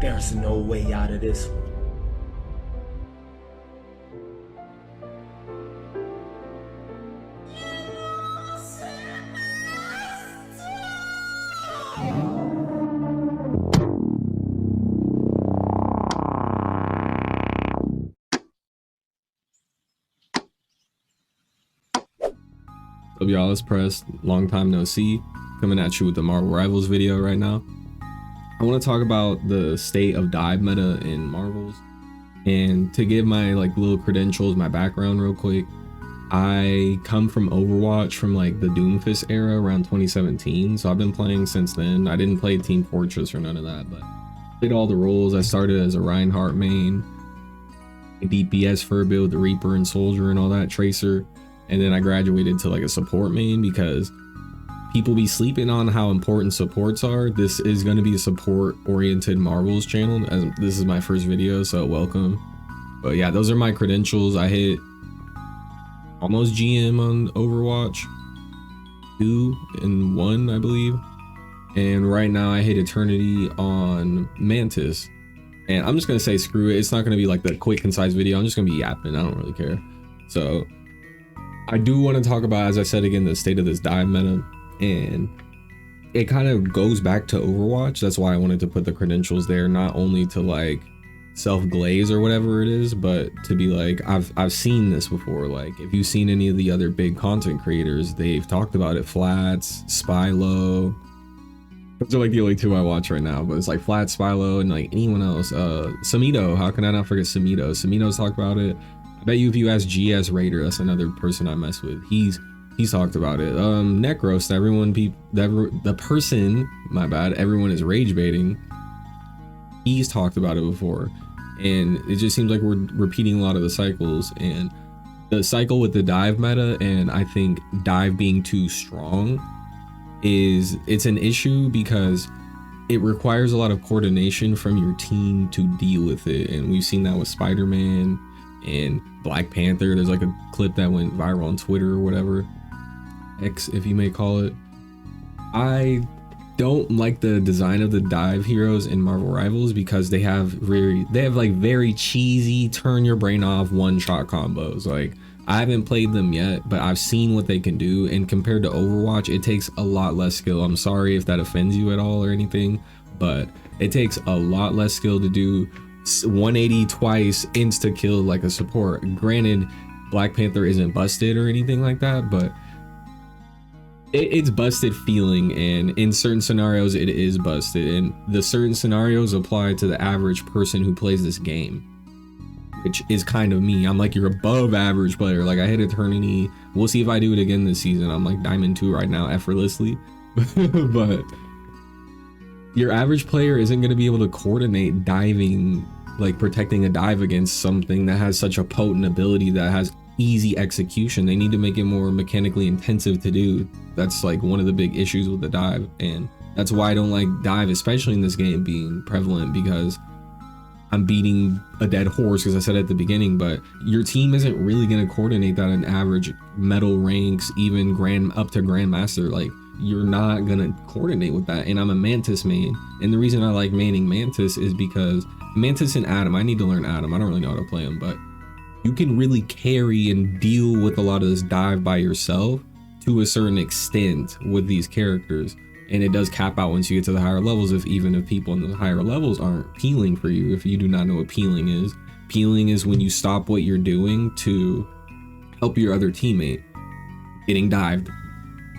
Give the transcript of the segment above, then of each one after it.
There's no way out of this one. Up y'all, it's Press, long time no see, coming at you with the Marvel Rivals video right now. I want to talk about the state of dive meta in Marvels, and to give my little credentials, my background real quick. I come from Overwatch from the Doomfist era around 2017, so I've been playing since then. I didn't play Team Fortress or none of that, but played all the roles. I started as a Reinhardt main, a DPS for a build, the Reaper and Soldier and all that, Tracer. And then I graduated to a support main because people be sleeping on how important supports are. This is going to be a support oriented Marvels channel, as this is my first video, so welcome. But yeah, those are my credentials. I hit almost GM on Overwatch 2 and 1, I believe. And right now I hit Eternity on Mantis. And I'm just going to say screw it. It's not going to be the quick concise video. I'm just going to be yapping. I don't really care. So I do want to talk about, as I said again, the state of this dive meta, and it kind of goes back to Overwatch. That's why I wanted to put the credentials there, not only to self-glaze or whatever it is, but to be I've seen this before. If you've seen any of the other big content creators, they've talked about it. Flats, Spylo, those are the only two I watch right now, but it's Flats, Spylo, and anyone else. Samito, how can I not forget Samito? Samito's talked about it. I bet you if you ask GS Raider, that's another person I mess with, he's talked about it. Necros, everyone is rage baiting, he's talked about it before, and it just seems like we're repeating a lot of the cycles. And the cycle with the dive meta, and I think dive being too strong, it's an issue because it requires a lot of coordination from your team to deal with it, and we've seen that with Spider-Man and Black Panther. There's a clip that went viral on Twitter or whatever, X if you may call it. I don't like the design of the dive heroes in Marvel Rivals because they have very cheesy turn your brain off one shot combos. I haven't played them yet, but I've seen what they can do, and compared to Overwatch, it takes a lot less skill. I'm sorry if that offends you at all or anything, but it takes a lot less skill to do 180 twice insta kill a support. Granted, Black Panther isn't busted or anything like that, but it's busted feeling, and in certain scenarios it is busted, and the certain scenarios apply to the average person who plays this game, which is kind of me. I'm you're above average player. I hit Eternity. We'll see if I do it again this season. I'm Diamond 2 right now effortlessly. But your average player isn't going to be able to coordinate diving, protecting a dive against something that has such a potent ability that has easy execution. They need to make it more mechanically intensive to do. That's one of the big issues with the dive, and that's why I don't like dive, especially in this game, being prevalent, because I'm beating a dead horse, because I said at the beginning, but your team isn't really going to coordinate that in average medal ranks, even up to grandmaster. You're not gonna coordinate with that. And I'm a Mantis main, and the reason I like maining Mantis is because Mantis and Adam, I need to learn Adam, I don't really know how to play him, but you can really carry and deal with a lot of this dive by yourself to a certain extent with these characters, and it does cap out once you get to the higher levels, even if people in the higher levels aren't peeling for you. If you do not know what peeling is when you stop what you're doing to help your other teammate getting dived,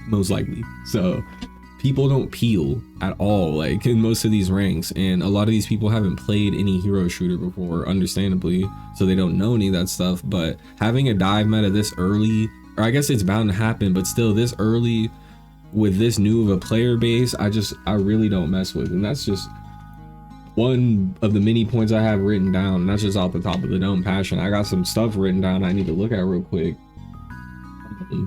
most likely. So people don't peel at all in most of these ranks, and a lot of these people haven't played any hero shooter before, understandably, so they don't know any of that stuff. But having a dive meta this early, or I guess it's bound to happen, but still this early with this new of a player base, I really don't mess with. And that's just one of the many points I have written down, and that's just off the top of the dome passion. I got some stuff written down I need to look at real quick.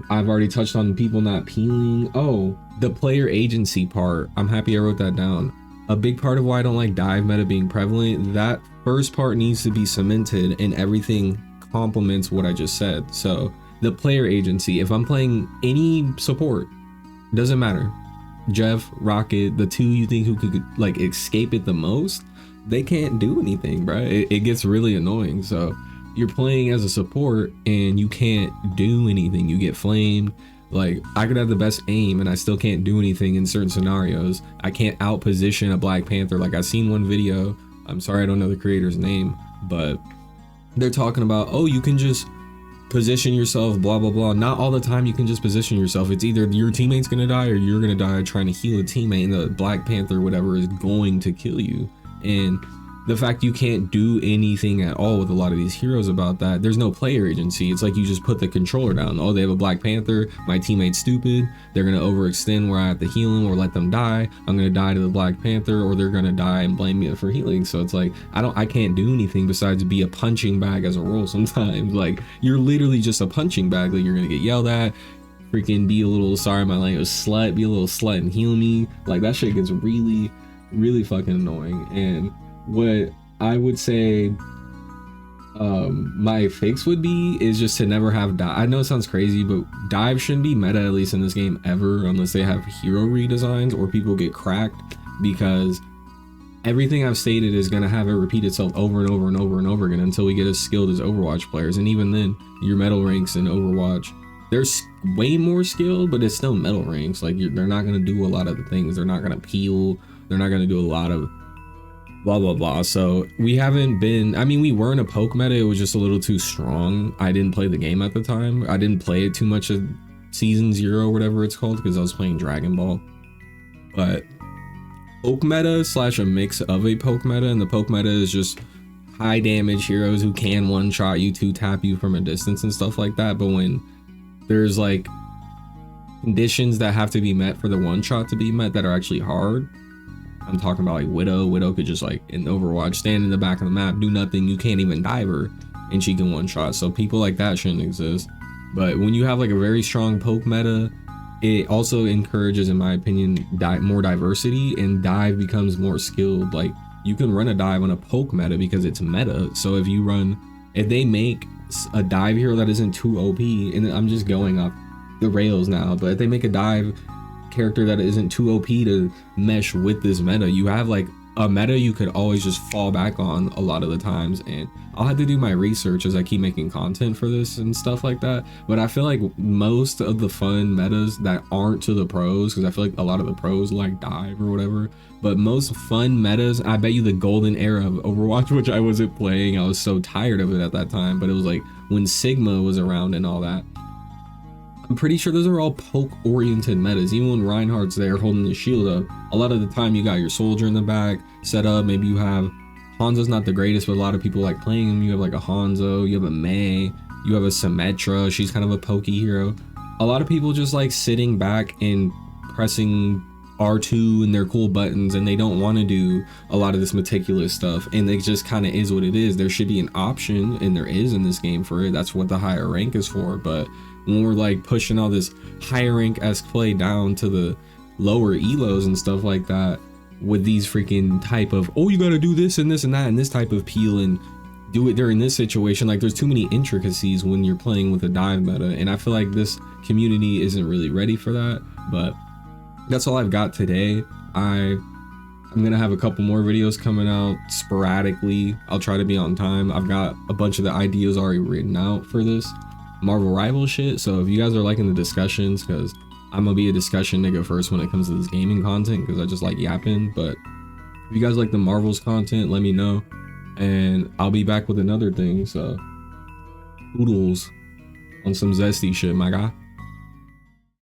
I've already touched on people not peeling. Oh, the player agency part, I'm happy I wrote that down. A big part of why I don't like dive meta being prevalent, that first part needs to be cemented, and everything complements what I just said. So the player agency, if I'm playing any support, doesn't matter, Jeff, Rocket, the two you think who could escape it the most, they can't do anything, bro. It gets really annoying. So you're playing as a support and you can't do anything. You get flamed. Like, I could have the best aim and I still can't do anything in certain scenarios. I can't out position a Black Panther. Like, I seen one video, I'm sorry I don't know the creator's name, but they're talking about, oh, you can just position yourself, blah blah blah. Not all the time you can just position yourself. It's either your teammate's gonna die or you're gonna die trying to heal a teammate, and the Black Panther whatever is going to kill you. And the fact you can't do anything at all with a lot of these heroes about that, there's no player agency. It's like you just put the controller down. Oh, they have a Black Panther, my teammate's stupid, they're gonna overextend where I have to heal them or let them die. I'm gonna die to the Black Panther, or they're gonna die and blame me for healing. So it's like I can't do anything besides be a punching bag as a role sometimes. Like, you're literally just a punching bag. Like, you're gonna get yelled at, freaking be a little, sorry my language, slut, be a little slut and heal me. Like, that shit gets really, really fucking annoying. And what I would say my fix would be is just to never have dive. I know it sounds crazy, but dive shouldn't be meta, at least in this game, ever, unless they have hero redesigns or people get cracked, because everything I've stated is going to have it repeat itself over and over and over and over again until we get as skilled as Overwatch players. And even then, your medal ranks in Overwatch, they're way more skilled, but it's still medal ranks. Like, they're not going to do a lot of the things. They're not going to peel. They're not going to do a lot of blah blah blah. So we haven't been, I mean, we were in a poke meta, it was just a little too strong. I didn't play the game at the time. I didn't play it too much of season 0 or whatever it's called, because I was playing Dragon Ball. But poke meta slash a mix of a poke meta, and the poke meta is just high damage heroes who can one shot you, two tap you from a distance and stuff like that. But when there's like conditions that have to be met for the one shot to be met that are actually hard, I'm talking about like Widow. Widow could just, like in Overwatch, stand in the back of the map, do nothing. You can't even dive her and she can one shot. So people like that shouldn't exist. But when you have like a very strong poke meta, it also encourages, in my opinion, more diversity, and dive becomes more skilled. Like, you can run a dive on a poke meta because it's meta. So if they make a dive hero that isn't too OP, and I'm just going off the rails now, but if they make a dive character that isn't too OP to mesh with this meta, you have like a meta you could always just fall back on a lot of the times. And I'll have to do my research as I keep making content for this and stuff like that. But I feel like most of the fun metas that aren't to the pros, because I feel like a lot of the pros like dive or whatever, but most fun metas, I bet you the golden era of Overwatch, which I wasn't playing, I was so tired of it at that time, but it was like when Sigma was around and all that. I'm pretty sure those are all poke-oriented metas. Even when Reinhardt's there holding the shield up, a lot of the time you got your soldier in the back set up. Maybe you have Hanzo's not the greatest, but a lot of people like playing him. You have like a Hanzo, you have a Mei, you have a Symmetra. She's kind of a pokey hero. A lot of people just like sitting back and pressing R2 and their cool buttons, and they don't want to do a lot of this meticulous stuff, and it just kind of is what it is. There should be an option, and there is in this game for it. That's what the higher rank is for. But when we're like pushing all this higher rank-esque play down to the lower elos and stuff like that, with these freaking type of, oh, you gotta do this and this and that and this type of peel and do it during this situation, like there's too many intricacies when you're playing with a dive meta, and I feel like this community isn't really ready for that. But that's all I've got today. I'm gonna have a couple more videos coming out sporadically. I'll try to be on time. I've got a bunch of the ideas already written out for this Marvel Rival shit, so if you guys are liking the discussions, because I'm gonna be a discussion nigga first when it comes to this gaming content, because I just like yapping. But if you guys like the Marvel's content, let me know, and I'll be back with another thing. So oodles on some zesty shit, my guy.